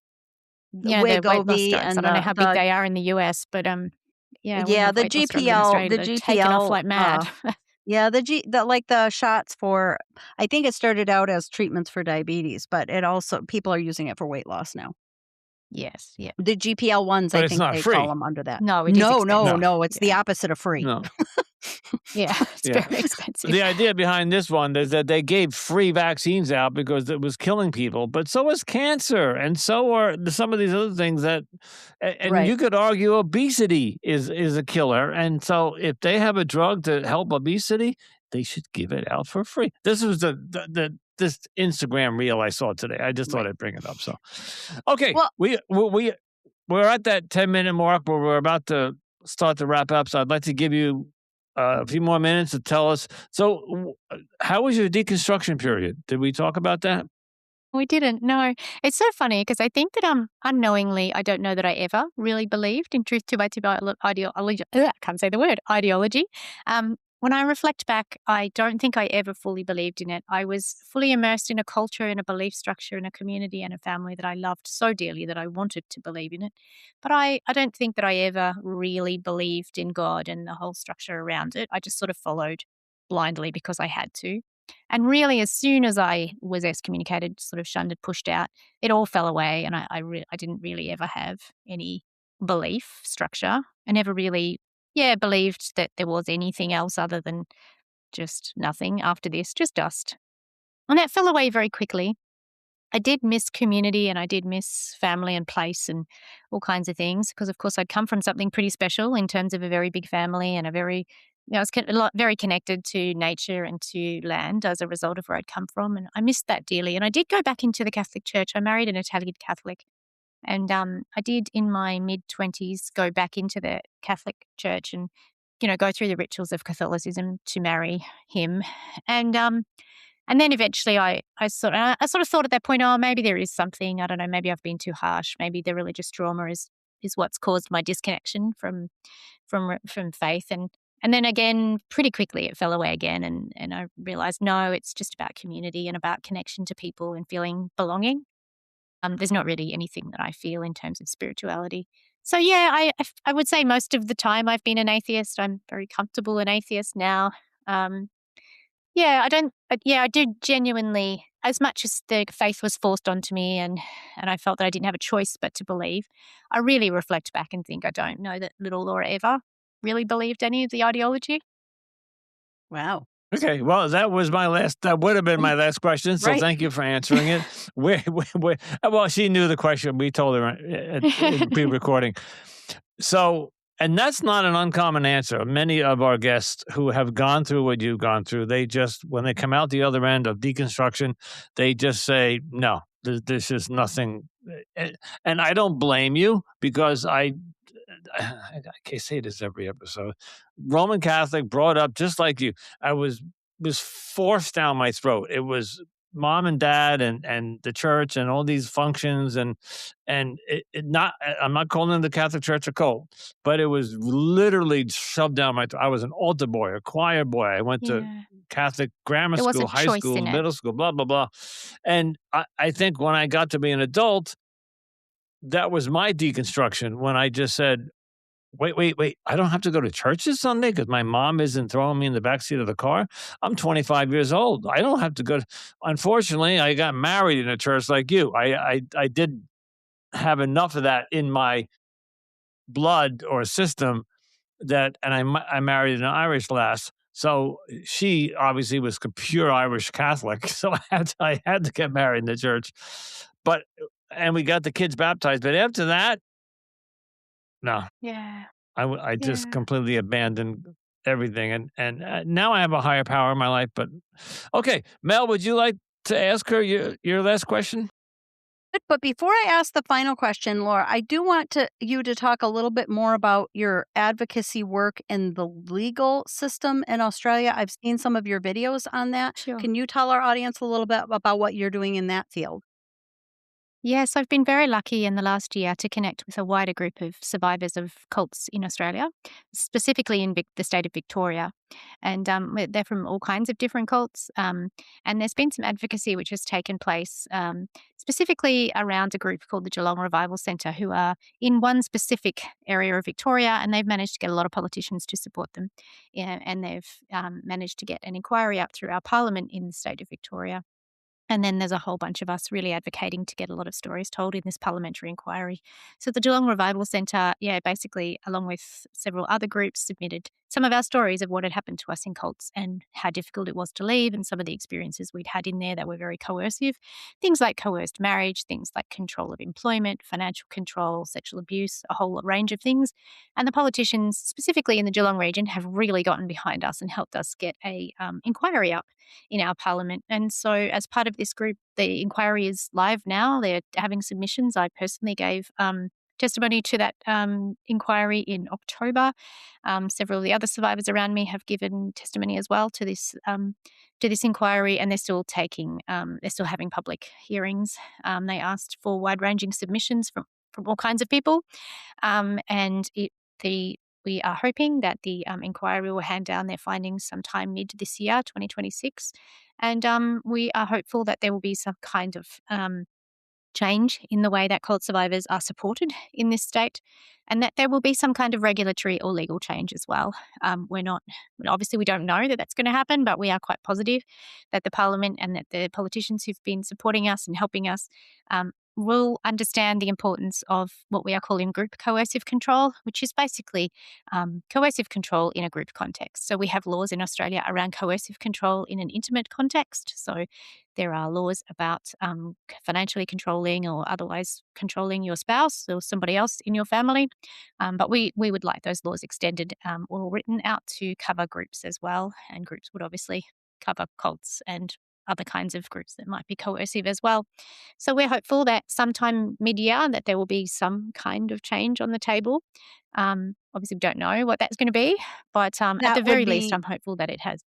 The yeah, the weight loss Wegovy drugs. I and don't know how big the they are in the US, but yeah, we yeah, have the weight loss drugs in GPL, Australia the that are taken off GPL, like mad. yeah, the shots for, I think it started out as treatments for diabetes, but it also people are using it for weight loss now. Yes, yeah. The GPL ones, I But it's think not they call free. them under that. No, it is No, no, No, expensive. no, it's the Yeah, opposite of free. no. yeah, it's Yeah. very expensive. The idea behind this one is that they gave free vaccines out because it was killing people, but so is cancer, and so are some of these other things and Right. you could argue obesity is a killer. And so if they have a drug to help obesity, they should give it out for free. This was this Instagram reel I saw today. I just thought Right. I'd bring it up. So, okay, Well, we're at that 10-minute mark where we're about to start to wrap up. So I'd like to give you a few more minutes to tell us. So, how was your deconstruction period? Did we talk about that? We didn't, no. It's so funny because I think that, unknowingly, I don't know that I ever really believed in truth to my ideology. I can't say the word, ideology. When I reflect back, I don't think I ever fully believed in it. I was fully immersed in a culture, in a belief structure, in a community and a family that I loved so dearly that I wanted to believe in it. But I don't think that I ever really believed in God and the whole structure around it. I just sort of followed blindly because I had to. And really, as soon as I was excommunicated, sort of shunned and pushed out, it all fell away. And I didn't really ever have any belief structure. I never really, yeah, believed that there was anything else other than just nothing after this, just dust. And that fell away very quickly. I did miss community and I did miss family and place and all kinds of things because, of course, I'd come from something pretty special in terms of a very big family and a very, I was very connected to nature and to land as a result of where I'd come from. And I missed that dearly. And I did go back into the Catholic Church. I married an Italian Catholic. And I did in my mid-20s go back into the Catholic Church and, go through the rituals of Catholicism to marry him. And then eventually I sort of thought at that point, oh, maybe there is something. I don't know. Maybe I've been too harsh. Maybe the religious trauma is what's caused my disconnection from faith. And then again, pretty quickly it fell away again. And I realized, no, it's just about community and about connection to people and feeling belonging. There's not really anything that I feel in terms of spirituality. So yeah, I would say most of the time I've been an atheist. I'm very comfortable an atheist now. Um, yeah, I don't. Yeah, I do genuinely. As much as the faith was forced onto me, and I felt that I didn't have a choice but to believe, I really reflect back and think I don't know that little Laura ever really believed any of the ideology. wow. Okay, well, that would have been my last question, so Right. thank you for answering it. Well, she knew the question. We told her in pre-recording. So, and that's not an uncommon answer. Many of our guests who have gone through what you've gone through, when they come out the other end of deconstruction, they just say, no, there's just nothing. And I don't blame you because I can't say this every episode. Roman Catholic, brought up just like you. I was forced down my throat. It was mom and dad and the church and all these functions and it not. I'm not calling the Catholic Church a cult, but it was literally shoved down my throat. I was an altar boy, a choir boy. I went to Yeah, Catholic grammar there was a school, high choice school, in it. middle school, blah blah blah. And I think when I got to be an adult, that was my deconstruction when I just said, wait, wait, wait. I don't have to go to church this Sunday because my mom isn't throwing me in the backseat of the car. I'm 25 years old. I don't have to go. Unfortunately, I got married in a church like you. I did have enough of that in my blood or system I married an Irish lass. So she obviously was pure Irish Catholic. So I had to get married in the church. But, and we got the kids baptized. But after that, no, Yeah, I just yeah. completely abandoned everything, and now I have a higher power in my life. But okay, Mel, would you like to ask her your last question? But before I ask the final question, Laura, I do want you to talk a little bit more about your advocacy work in the legal system in Australia. I've seen some of your videos on that. Sure. Can you tell our audience a little bit about what you're doing in that field? Yes, I've been very lucky in the last year to connect with a wider group of survivors of cults in Australia, specifically in the state of Victoria. And they're from all kinds of different cults. And there's been some advocacy which has taken place specifically around a group called the Geelong Revival Centre, who are in one specific area of Victoria, and they've managed to get a lot of politicians to support them. Yeah, and they've managed to get an inquiry up through our parliament in the state of Victoria. And then there's a whole bunch of us really advocating to get a lot of stories told in this parliamentary inquiry. So the Geelong Revival Centre, yeah, basically, along with several other groups, submitted some of our stories of what had happened to us in cults and how difficult it was to leave, and some of the experiences we'd had in there that were very coercive. Things like coerced marriage, things like control of employment, financial control, sexual abuse, a whole range of things. And the politicians, specifically in the Geelong region, have really gotten behind us and helped us get a inquiry up in our parliament. And so, as part of this group, the inquiry is live now. They're having submissions. I personally gave testimony to that inquiry in October. Several of the other survivors around me have given testimony as well to this inquiry, and they're still having public hearings. They asked for wide-ranging submissions from all kinds of people, and we are hoping that the inquiry will hand down their findings sometime mid this year, 2026. And we are hopeful that there will be some kind of change in the way that cult survivors are supported in this state, and that there will be some kind of regulatory or legal change as well. Obviously, we don't know that that's going to happen, but we are quite positive that the Parliament and that the politicians who've been supporting us and helping us will understand the importance of what we are calling group coercive control, which is basically coercive control in a group context. So we have laws in Australia around coercive control in an intimate context. So there are laws about financially controlling or otherwise controlling your spouse or somebody else in your family. But we would like those laws extended or written out to cover groups as well. And groups would obviously cover cults and other kinds of groups that might be coercive as well. So we're hopeful that sometime mid-year that there will be some kind of change on the table. Obviously, we don't know what that's going to be, but at the That would very least, be I'm hopeful that it has.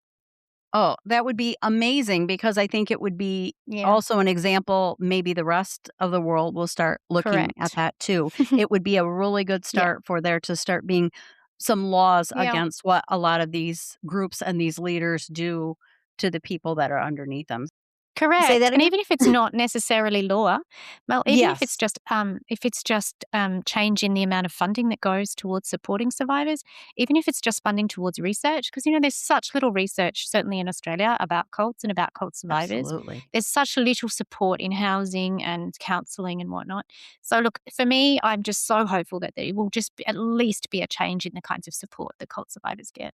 Oh, that would be amazing because I think it would be Yeah, also an example, maybe the rest of the world will start looking at correct. that too. It would be a really good Yeah, start for there to start being some laws yeah. against what a lot of these groups and these leaders do to the people that are underneath them. Say Correct, that and again? even if it's not necessarily law, well, even Yes, if it's just change in the amount of funding that goes towards supporting survivors, even if it's just funding towards research, because there's such little research, certainly in Australia, about cults and about cult survivors. absolutely. There's such little support in housing and counselling and whatnot. So, look, for me, I'm just so hopeful that there will at least be a change in the kinds of support that cult survivors get.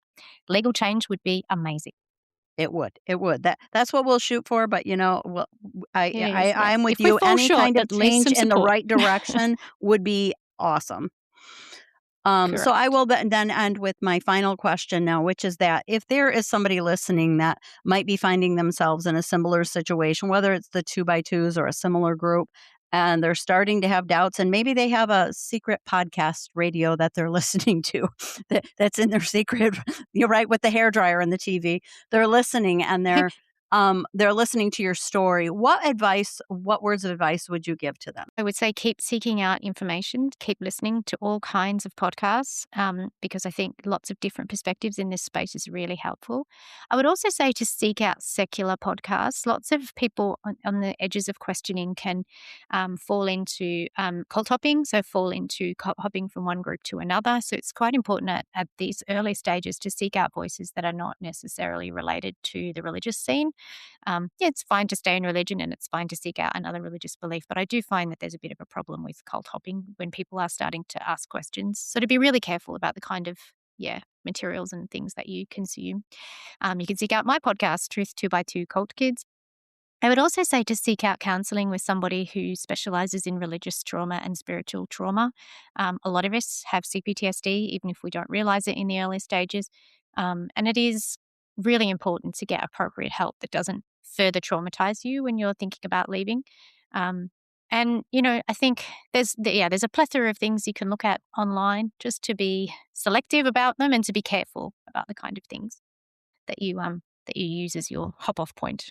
Legal change would be amazing. It would. It would. That's what we'll shoot for. But well, It is, I'm yes. with If we you. fall Any short, kind of at least change some in the support. right direction would be awesome. So I Correct. will then end with my final question now, which is that if there is somebody listening that might be finding themselves in a similar situation, whether it's the two by twos or a similar group, and they're starting to have doubts, and maybe they have a secret podcast radio that they're listening to that's in their secret, you're right, with the hair dryer and the TV. They're listening and they're listening to your story. What words of advice would you give to them? I would say keep seeking out information, keep listening to all kinds of podcasts, because I think lots of different perspectives in this space is really helpful. I would also say to seek out secular podcasts. Lots of people on the edges of questioning can fall into cult hopping, so fall into cult hopping from one group to another. So it's quite important at these early stages to seek out voices that are not necessarily related to the religious scene. Yeah, it's fine to stay in religion and it's fine to seek out another religious belief, but I do find that there's a bit of a problem with cult hopping when people are starting to ask questions. So to be really careful about the kind of materials and things that you consume. You can seek out my podcast, Truth 2 by 2 Cult Kids. I would also say to seek out counselling with somebody who specialises in religious trauma and spiritual trauma. A lot of us have CPTSD, even if we don't realise it in the early stages. And it is really important to get appropriate help that doesn't further traumatize you when you're thinking about leaving. And, I think there's a plethora of things you can look at online just to be selective about them and to be careful about the kind of things that you use as your hop-off point.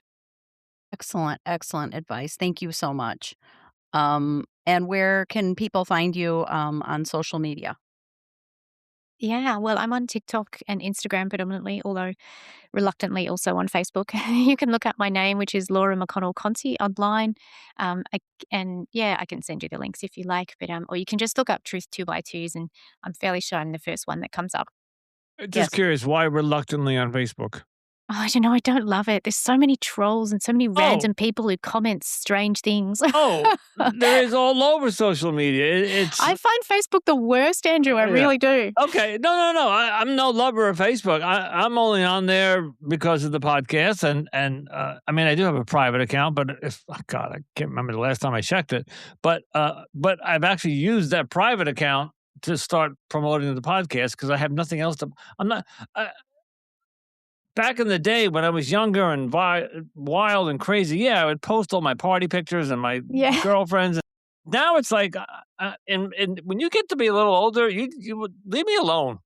Excellent, excellent advice. Thank you so much. And where can people find you on social media? Yeah, well, I'm on TikTok and Instagram predominantly, although reluctantly also on Facebook. You can look up my name, which is Laura McConnell Conti online. I can send you the links if you like, but or you can just look up Truth 2 by 2s, and I'm fairly sure I'm the first one that comes up. Just Yes. curious, why reluctantly on Facebook? Oh, I don't know. I don't love it. There's so many trolls and so many Oh. random people who comment strange things. Oh, there is all over social media. It's I find Facebook the worst, Andrew. I Yeah. really do. Okay. No. I'm no lover of Facebook. I'm only on there because of the podcast. And I mean, I do have a private account, but God, I can't remember the last time I checked it. But I've actually used that private account to start promoting the podcast because I have nothing else to. I'm not. Back in the day when I was younger and wild and crazy, I would post all my party pictures and my Yeah. girlfriends. Now it's like, and when you get to be a little older, you would leave me alone.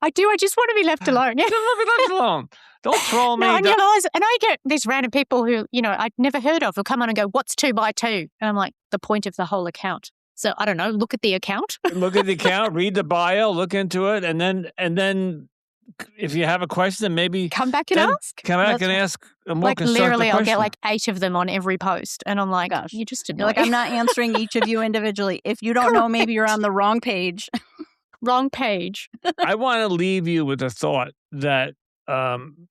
I do. I just want to be left alone. Yeah. Just leave me left alone. Don't troll me. No, and I get these random people who, I'd never heard of, who come on and go, "What's 2 by 2?" And I'm like, the point of the whole account. So I don't know. Look at the account. Look at the account, read the bio, look into it, and then if you have a question, maybe Come back and then ask. come back That's and right. ask a more Like constructive literally, I'll question. get like 8 of them on every post, and I'm like, Gosh. "You're just You're annoying." like, I'm not answering each of you individually. If you don't know, maybe you're on the wrong page. Wrong page. I want to leave you with a thought that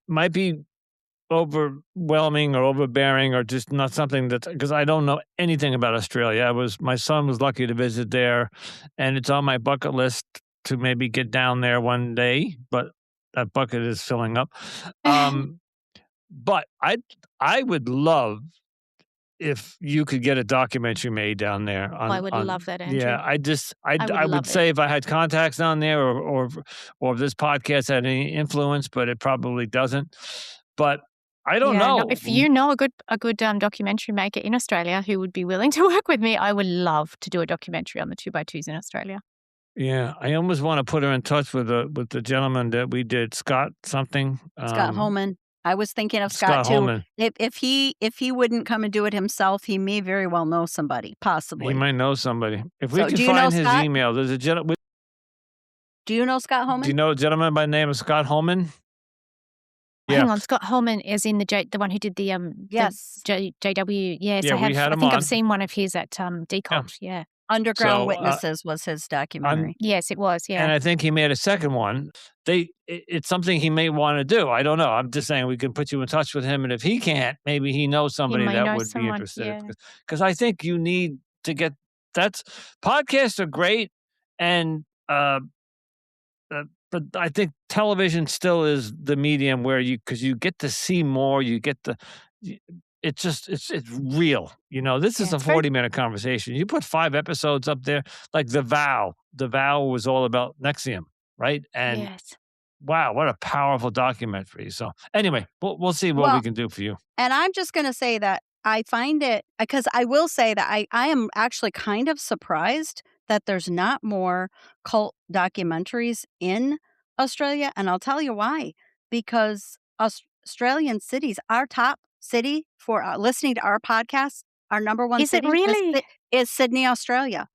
might be overwhelming or overbearing or just not something that, because I don't know anything about Australia. My son was lucky to visit there, and it's on my bucket list to maybe get down there one day, but that bucket is filling up. But I would love if you could get a documentary made down there. I would love that, Andrew. Yeah, I would I would love say if I had contacts down there, or if this podcast had any influence, but it probably doesn't. But I don't Yeah, know. no, if you know a good documentary maker in Australia who would be willing to work with me, I would love to do a documentary on the 2 by 2s in Australia. Yeah, I almost want to put her in touch with the gentleman that we did, Scott something. Scott Holman. I was thinking of Scott Scott too. Holman. If he wouldn't come and do it himself, he may very well know somebody, He possibly. might know somebody. If we So, can do you know find his Scott? email, there's a gentleman. Do you know Scott Do you Holman? know a gentleman by the name of Scott Holman? Hang Yeah. on, Scott Holman is in the one who did the Yes. JW. Yes, Yeah, I have. we had I him think on. I've seen one of his at Decult. Yeah. Underground So, Witnesses was his documentary. Yes, it was. And Yeah. I think he made a second one. It's something he may want to do. I don't know. I'm just saying we can put you in touch with him, and if he can't, maybe he knows somebody may that know would be someone, interested. yeah. Because I think you need to get podcasts are great, and but I think television still is the medium where because you get to see more, it's real. This is Yeah, a it's very 40-minute conversation. You put 5 episodes up there, like The Vow. The Vow was all about Nexium, right? And yes. wow, what a powerful documentary. So anyway, we'll see what we Well, can do for you. and I'm just going to say that I find it, because I will say that I am actually kind of surprised that there's not more cult documentaries in Australia. And I'll tell you why. Because Australian cities, our top city for listening to our podcast, our number one Is it city really? is Sydney, Australia.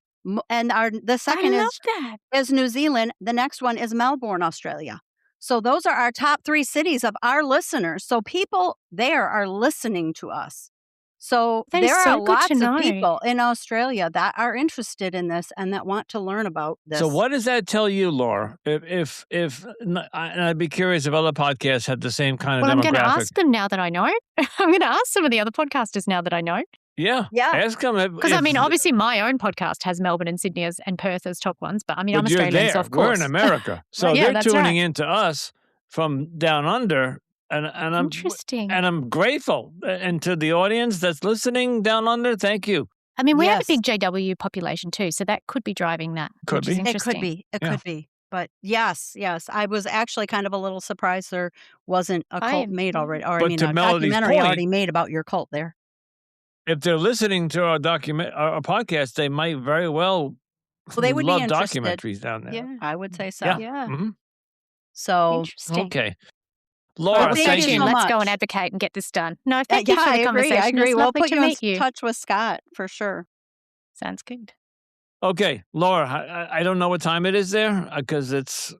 And the I second love that. is New Zealand. The next one is Melbourne, Australia. So those are our top 3 cities of our listeners. So people there are listening to us. So That is there so are good lots to of know. people in Australia that are interested in this and that want to learn about this. So what does that tell you, Laura? If and I'd be curious if other podcasts had the same kind of Well, I'm going to demographic. ask them now that I know. I'm going to ask some of the other podcasters now that I know. Yeah, Yeah. ask them. Because, I mean, obviously my own podcast has Melbourne and Sydney and Perth as top ones. But, I mean, I'm But you're Australian, there. so of We're course. in America, so Yeah, they're that's tuning right. into us from down under, and Interesting. I'm grateful. And to the audience that's listening down under, thank you. I mean, we have a Yes. big JW population too, so that could be driving that. Could which is be. It interesting. could be. It Yeah. could be. But yes, I was actually kind of a little surprised there wasn't a I cult am made too. already, or I But mean, to a Melody's documentary point, already made about your cult there. if they're listening to our podcast, they might very well Well, they would be love interested. documentaries down there. Yeah. I would say so. Yeah. Yeah. Mhm. So, Interesting. Okay. Well, but Laura, we'll thank stay you thank tuned. so you. Let's go and much. advocate and get this done. No, thank Yeah, you for I the agree. I conversation. agree. It's We'll lovely put to you in meet you. touch with Scott for sure. Sounds good. Okay, Laura, I don't know what time it is there because it's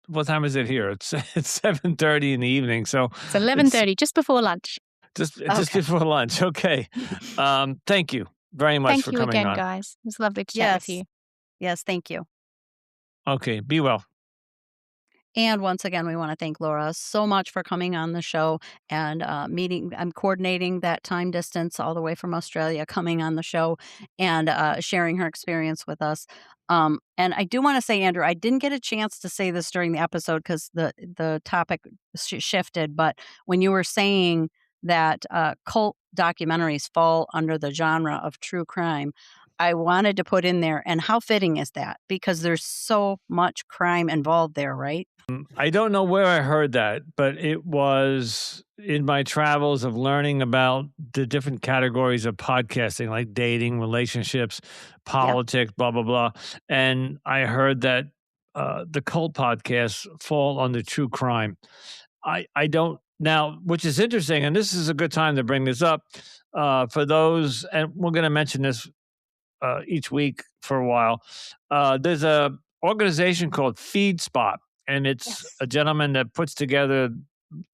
what time is it here? It's it's 7:30 in the evening, so It's it's 11:30, just before lunch. just Okay. before lunch. Okay, thank you very much Thank for you coming again, on. guys. It was lovely to chat with Yes. you. Yes. Thank you. Okay, be well. And once again, we want to thank Laura so much for coming on the show and meeting. I'm coordinating that time distance all the way from Australia, coming on the show and sharing her experience with us. And I do want to say, Andrew, I didn't get a chance to say this during the episode because the topic shifted. But when you were saying that cult documentaries fall under the genre of true crime, I wanted to put in there, and how fitting is that? Because there's so much crime involved there, right? I don't know where I heard that, but it was in my travels of learning about the different categories of podcasting, like dating, relationships, Yep. politics, blah, blah, blah. And I heard that the cult podcasts fall under true crime. I don't now, which is interesting, and this is a good time to bring this up for those, and we're going to mention this each week for a while. There's a organization called FeedSpot, and it's Yes. a gentleman that puts together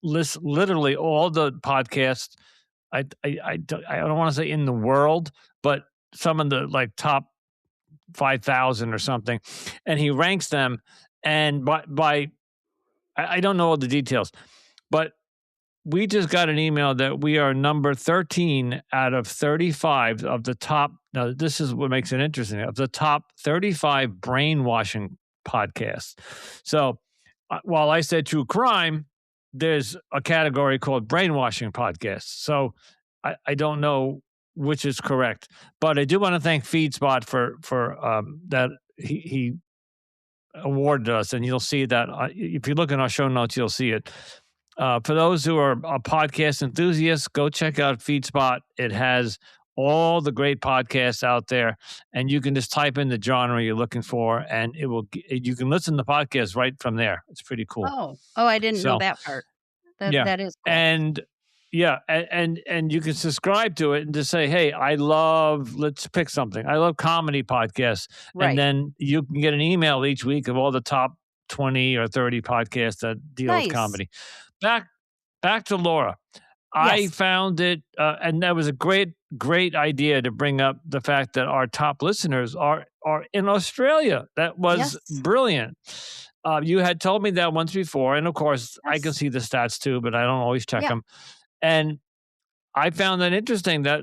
literally all the podcasts. I don't want to say in the world, but some of the like top 5,000 or something, and he ranks them. And by I don't know all the details, but we just got an email that we are number 13 out of 35 of the top. Now, this is what makes it interesting, of the top 35 brainwashing podcasts. So, while I said true crime, there's a category called brainwashing podcasts. So, I don't know which is correct, but I do want to thank FeedSpot for that he awarded us, and you'll see that if you look in our show notes, you'll see it. For those who are podcast enthusiasts, go check out FeedSpot. It has all the great podcasts out there, and you can just type in the genre you're looking for, and it will. You can listen to podcasts right from there. It's pretty cool. Oh, I didn't know So that part. yeah, That is cool. and yeah, and you can subscribe to it and just say, hey, I love. Let's pick something. I love comedy podcasts, and Right. then you can get an email each week of all the top 20 or 30 podcasts that deal with Nice. comedy. Back to Laura. I Yes. found it, and that was a great idea to bring up the fact that our top listeners are in Australia. That was Yes. brilliant. You had told me that once before, and of course, I can Yes. see the stats too, but I don't always check Yeah. them. And I found that interesting that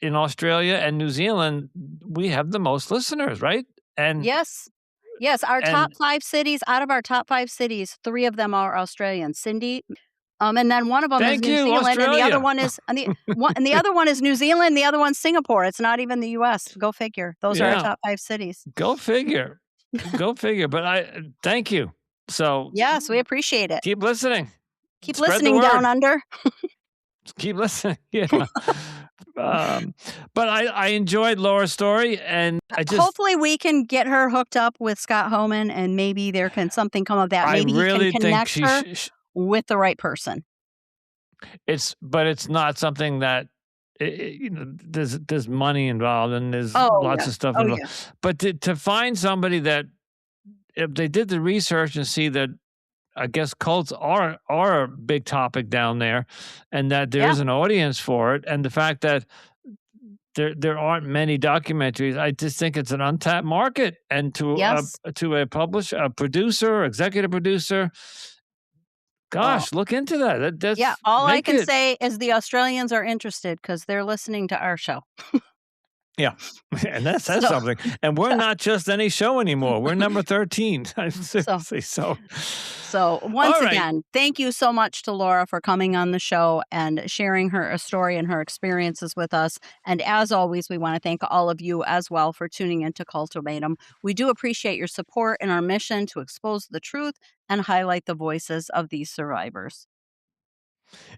in Australia and New Zealand, we have the most listeners, right? And Yes. Yes, our top and 5 cities, out of our top 5 cities, 3 of them are Australian. Cindy, and then one of them is thank New you, Zealand, and the other Australia. one is and the other one is New Zealand, the other one's Singapore. It's not even the US. Go figure. Those are our Yeah, top 5 cities. go figure. Go figure. But I thank you. So Yes, we appreciate it. keep listening. Keep Spread the listening down word. under. Keep listening. Yeah. But I enjoyed Laura's story, and Hopefully we can get her hooked up with Scott Homan, and maybe there can something come of that. I Maybe he really can think connect her with the right person. but it's not something that there's money involved, and there's Oh, lots yeah. of stuff Oh, involved. yeah. But to find somebody that if they did the research and see that I guess cults are a big topic down there, and that there Yeah. is an audience for it, and the fact that there aren't many documentaries, I just think it's an untapped market. And to Yes. a publisher, a producer, executive producer, gosh, look into that. That's Yeah, all I make can it. say is the Australians are interested because they're listening to our show. Yeah. And that says So, something. And we're not just any show anymore. We're number 13. so Seriously. So, So, once all right. again, thank you so much to Laura for coming on the show and sharing her story and her experiences with us. And as always, we want to thank all of you as well for tuning into Cultivatum. We do appreciate your support in our mission to expose the truth and highlight the voices of these survivors.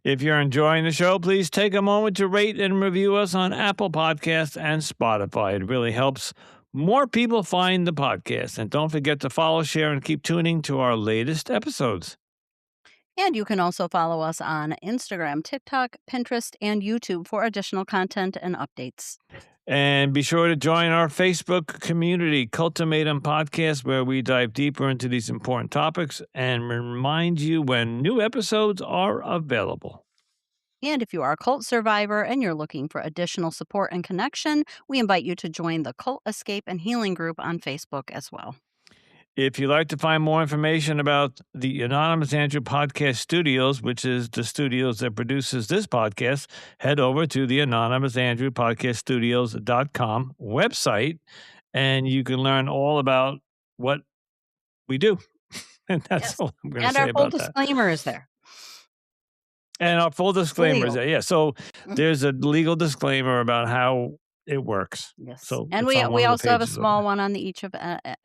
If you're enjoying the show, please take a moment to rate and review us on Apple Podcasts and Spotify. It really helps more people find the podcast. And don't forget to follow, share, and keep tuning to our latest episodes. And you can also follow us on Instagram, TikTok, Pinterest, and YouTube for additional content and updates. And be sure to join our Facebook community, Cultimatum Podcast, where we dive deeper into these important topics and remind you when new episodes are available. And if you are a cult survivor and you're looking for additional support and connection, we invite you to join the Cult Escape and Healing group on Facebook as well. If you'd like to find more information about the Anonymous Andrew Podcast Studios, which is the studios that produces this podcast, head over to the Anonymous Andrew Podcast Studios.com website, and you can learn all about what we do. And that's Yes. all I'm going to And say our full about that. disclaimer is there. And our full disclaimer is Legal. that, yeah, so there's a legal disclaimer about how it works. Yes. So And it's we on one we of the also have a pages over small there. one on the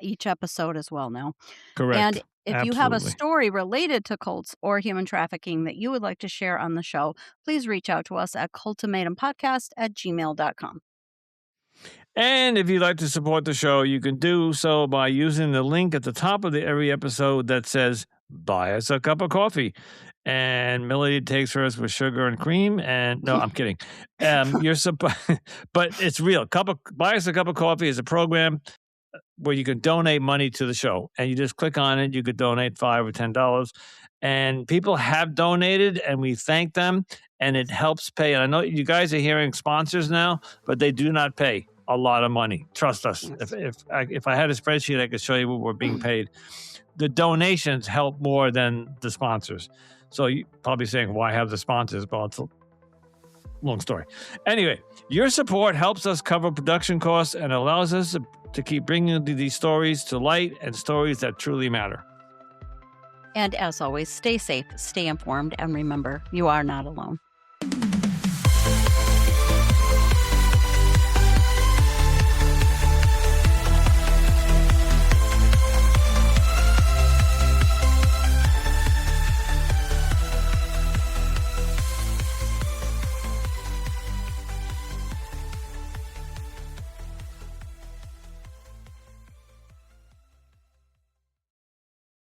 each episode as well now. Correct. And if you have a Absolutely. story related to cults or human trafficking that you would like to share on the show, please reach out to us at cultimatumpodcast@gmail.com. And if you'd like to support the show, you can do so by using the link at the top of every episode that says, buy us a cup of coffee. And Millie takes hers with sugar and cream. And no, I'm kidding. But it's real. Buy us a cup of coffee is a program where you can donate money to the show. And you just click on it. You could donate $5 or $10. And people have donated, and we thank them. And it helps pay. And I know you guys are hearing sponsors now, but they do not pay a lot of money. Trust us. Yes. If I had a spreadsheet, I could show you what we're being paid. The donations help more than the sponsors. So you're probably saying, why have the sponsors? Well, it's a long story. Anyway, your support helps us cover production costs and allows us to keep bringing these stories to light and stories that truly matter. And as always, stay safe, stay informed, and remember, you are not alone.